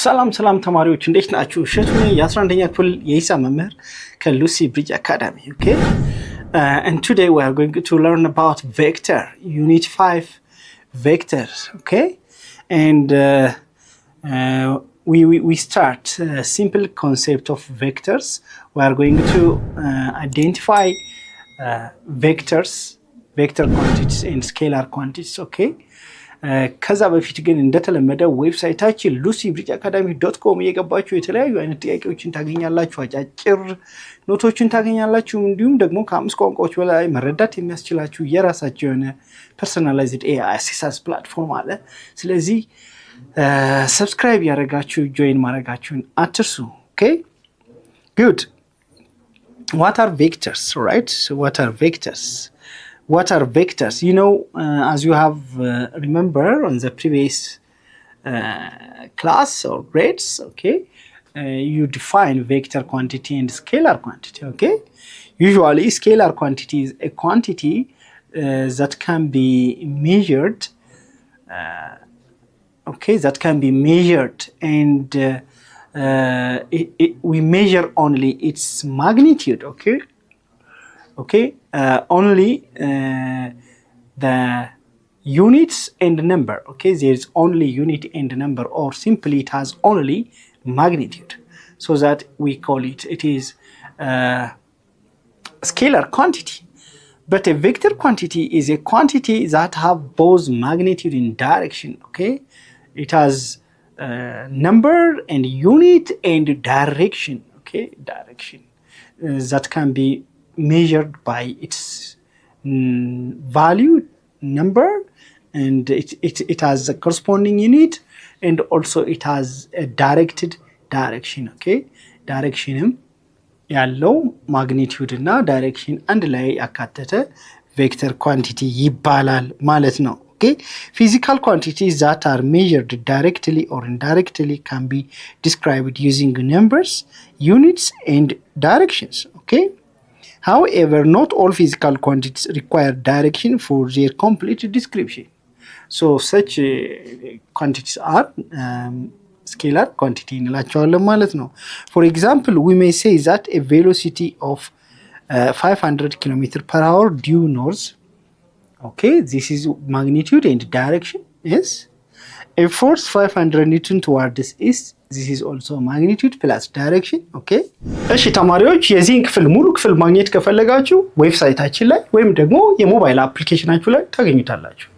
ሰላም ተማሪዎች እንዴት ናችሁ? እሸቱ ነኝ የ11ኛ ክፍል የሂሳብ መምህር ከሉሲ ብሪጅ አካዳሚ። Okay, and today we are going to learn about vector unit 5 vectors. Okay, and we start a simple concept of vectors. We are going to identify vectors, vector quantities and scalar quantities. Okay, ከዛ በፊት ግን እንደተለመደው ዌብሳይታችን lucybridgeacademy.com እየገባችሁ የተለያዩ አይነት ጥያቄዎችን ታገኛላችሁ፣ አጫጭር ኖቶችን ታገኛላችሁ። እንዲሁም ደግሞ ከአምስት ቋንቋዎች በላይ መረዳት የሚያስችላችሁ የራሳችሁ የሆነ ፐርሰናላይዝድ AI አሲስታንስ ፕላትፎርም አለ። ስለዚህ ሰብስክራይብ ያደረጋችሁ ጆይን ማድረጋችሁን አትርሱ። Okay, good. What are vectors, right? So what are vectors? What are vectors? You know, as you have remember on the previous class or grades, okay, you define vector quantity and scalar quantity. Okay, usually scalar quantity is a quantity that can be measured. Okay, that can be measured, and we measure only its magnitude. Okay, only the units and number. Okay, there is only unit and number, or simply it has only magnitude, so that we call it is scalar quantity. But a vector quantity is a quantity that have both magnitude and direction. Okay, it has number and unit and direction. Okay, direction that can be measured by its value, number, and it has a corresponding unit, and also it has a directed direction. Okay, direction ያለው ማግኒቲዩድ እና ዳይሬክሽን አንድ ላይ ያካተተ ቬክተር ኳንቲቲ ይባላል ማለት ነው። Okay, physical quantities that are measured directly or indirectly can be described using numbers, units, and directions. Okay, however, not all physical quantities require direction for their complete description. So such quantities are scalar quantity እንላቸዋለን ማለት ነው። For example, we may say that a velocity of 500 km per hour due north. Okay, this is magnitude and direction. Yes, a force 500 Newton towards east. This is also magnitude plus direction. Okay, እሺ ተማሪዎች የዚህን ክፍል ሙሉ ክፍል ማግኘት ከፈለጋችሁ ዌብሳይታችን ላይ ወይም ደግሞ የሞባይል አፕሊኬሽናችሁ ላይ ታገኙታላችሁ።